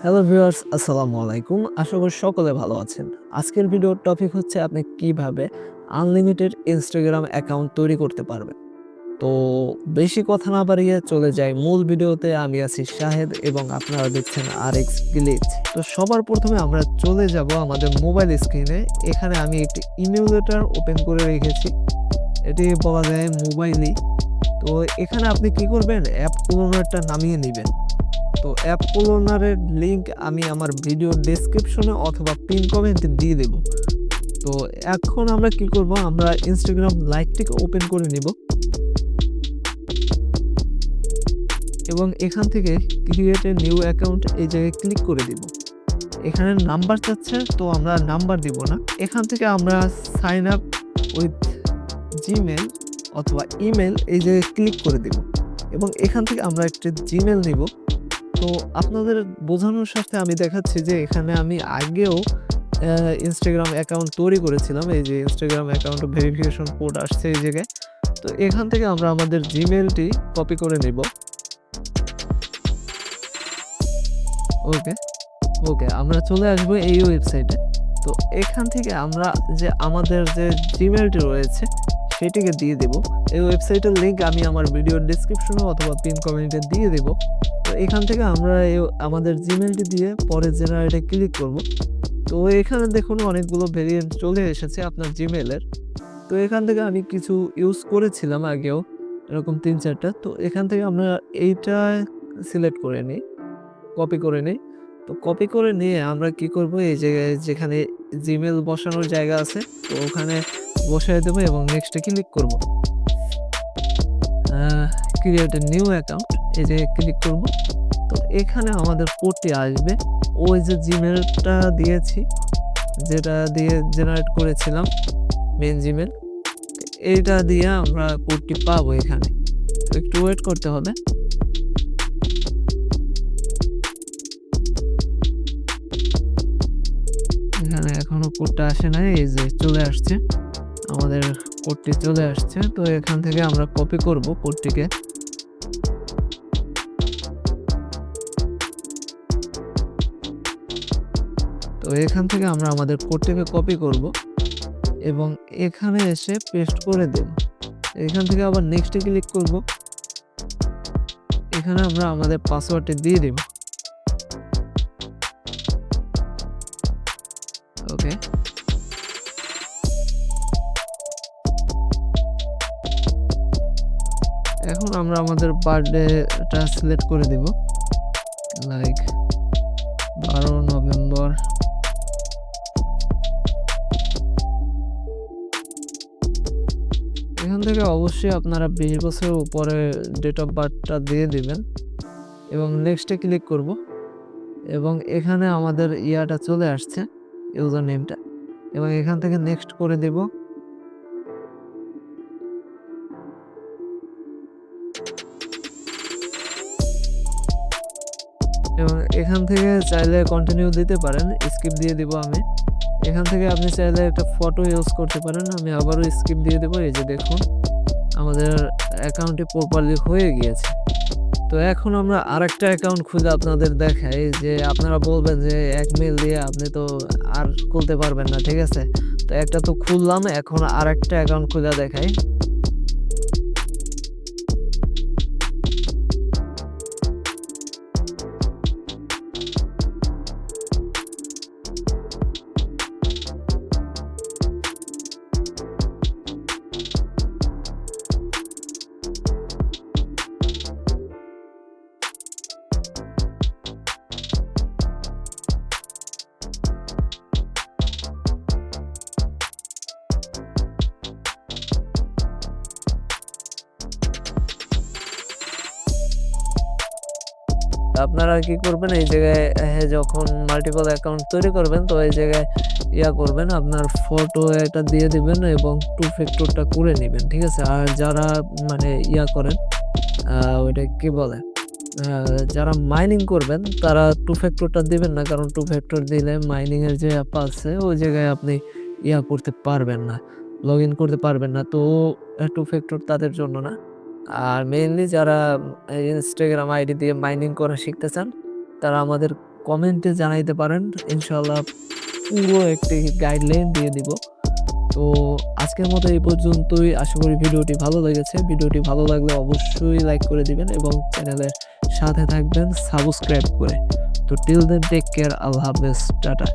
Hello viewers, আসসালামু আলাইকুম। আশা করি সকলে ভালো আছেন। আজকের ভিডিওর টপিক হচ্ছে আপনি কিভাবে আনলিমিটেড ইনস্টাগ্রাম অ্যাকাউন্ট তৈরি করতে পারবেন। তো বেশি কথা না বাড়িয়ে চলে যাই মূল ভিডিওতে। আমি আছি শাহেদ এবং আপনারা দেখছেন আরএক্স গ্লিচ। তো সবার প্রথমে আমরা চলে যাব আমাদের মোবাইল স্ক্রিনে। এখানে আমি একটি ইমুলেটর ওপেন করে রেখেছি। এটি বলা যায় মোবাইলই। তো এখানে আপনি কি করবেন, অ্যাপ ক্লোনারটা নামিয়ে নিবেন। তো অ্যাপ ক্লোনারের লিংক আমি আমার ভিডিও ডেসক্রিপশনে অথবা পিন কমেন্টে দিয়ে দেব। তো এখন আমরা কি করব, আমরা ইনস্টাগ্রাম লাইটটিকে ওপেন করে নিব এবং এখান থেকে ক্রিয়েট এ নিউ অ্যাকাউন্ট এই জায়গায় ক্লিক করে দিব। এখানে নাম্বার চাচ্ছে, তো আমরা নাম্বার দিব না। এখান থেকে আমরা সাইন আপ উইথ জিমেল অথবা ইমেল এই জায়গায় ক্লিক করে দিব এবং এখান থেকে আমরা একটা জিমেল নিব। তো আপনাদের বোঝানোর স্বার্থে আমি দেখাচ্ছি যে এখানে আমি আগেও ইনস্টাগ্রাম অ্যাকাউন্ট তৈরি করেছিলাম। এই যে ইনস্টাগ্রাম অ্যাকাউন্ট ভেরিফিকেশন কোড আসছে এই জায়গায়। তো এখান থেকে আমরা আমাদের জিমেলটি কপি করে নেব। ওকে, আমরা চলে আসবো এই ওয়েবসাইটে। তো এখান থেকে আমরা যে আমাদের যে জিমেলটি রয়েছে সেটিকে দিয়ে দেব। এই ওয়েবসাইটের লিংক আমি আমার ভিডিওর ডেসক্রিপশনে অথবা পিন কমেন্টে দিয়ে দেব। তো এখান থেকে আমরা আমাদের জিমেলটি দিয়ে পরে জেনারেটে ক্লিক করব। তো এখানে দেখুন অনেকগুলো ভেরিয়েন্ট চলে এসেছে আপনার জিমেলের। তো এখান থেকে আমি কিছু ইউজ করেছিলাম আগেও, এরকম ৩-৪টা। তো এখান থেকে আমরা এইটা সিলেক্ট করে নিই, কপি করে নিই। তো কপি করে নিয়ে আমরা কি করব, এই জায়গায় যেখানে জিমেল বসানোর জায়গা আছে তো ওখানে বসায় দেবো এবং নেক্সটে ক্লিক করব। ক্রিয়েট এ নিউ অ্যাকাউন্ট এই জায়গায় ক্লিক করব। তো এখানে আমাদের কোডটি আসবে, ওই যে জিমেলটা দিয়েছি, যেটা দিয়ে জেনারেট করেছিলাম মেন জিমেল, এইটা দিয়ে আমরা কোডটি পাবো এখানে। তো একটু ওয়েট করতে হবে। এখানে এখনো কোডটা আসে নাই, এই যে চলে আসছে, আমাদের কোডটি চলে আসছে। তো এখান থেকে আমরা কপি করব কোডটিকে। তো এখান থেকে আমরা আমাদের কোডটিকে কপি করব এবং এখানে এসে পেস্ট করে দেব। এখান থেকে আবার নেক্সটে ক্লিক করব। এখানে আমরা আমাদের পাসওয়ার্ডটি দিয়ে দেব। ওকে, এখন আমরা আমাদের বার্থডেটা সিলেক্ট করে দেব, লাইক 12 নভেম্বর। এখান থেকে অবশ্যই আপনারা 20 বছরের উপরে ডেট অফ বার্থটা দিয়ে দিবেন এবং নেক্সটে ক্লিক করব এবং এখানে আমাদের ইয়াটা চলে আসছে, ইউজার নেমটা, এবং এখান থেকে নেক্সট করে দেব। এবং এখান থেকে চাইলে কন্টিনিউ দিতে পারেন, স্কিপ দিয়ে দিব আমি। এখান থেকে আপনি চাইলে একটা ফটো ইউজ করতে পারেন, আমি আবারও স্কিপ দিয়ে দেবো। এই যে দেখুন আমাদের অ্যাকাউন্টটি প্রপারলি হয়ে গিয়েছে। তো এখন আমরা আরেকটা অ্যাকাউন্ট খুলে আপনাদের দেখাই, যে আপনারা বলবেন যে এক মেল দিয়ে আপনি তো আর খুলতে পারবেন না, ঠিক আছে? তো একটা তো খুললাম, এখন আরেকটা অ্যাকাউন্ট খুলে দেখাই। আপনারা কি করবেন, এই জায়গায় যখন মাল্টিপল অ্যাকাউন্ট তৈরি করবেন তো এই জায়গায় করবেন, আপনার ফটো এটা দিয়ে দিবেন এবং টু ফ্যাক্টরটা করে নেবেন, ঠিক আছে? আর যারা মানে করেন, ওইটা কি বলে, যারা মাইনিং করবেন তারা টু ফ্যাক্টরটা দিবেন না, কারণ টু ফ্যাক্টর দিলে মাইনিং এর যে অ্যাপ আছে ওই জায়গায় আপনি করতে পারবেন না, লগ ইন করতে পারবেন না। তো টু ফ্যাক্টর তাদের জন্য না। আর মেইনলি যারা ইনস্টাগ্রাম আইডি দিয়ে মাইনিং করা শিখতে চান তারা আমাদের কমেন্টে জানাইতে পারেন, ইনশাল্লাহ পুরো একটি গাইডলাইন দিয়ে দিব। তো আজকের মতো এই পর্যন্তই। আশা করি ভিডিওটি ভালো লেগেছে। ভিডিওটি ভালো লাগলে অবশ্যই লাইক করে দিবেন এবং চ্যানেলের সাথে থাকবেন সাবস্ক্রাইব করে। তো টিল দেন টেক কেয়ার, আল্লাহ হাফেজ, টাটা।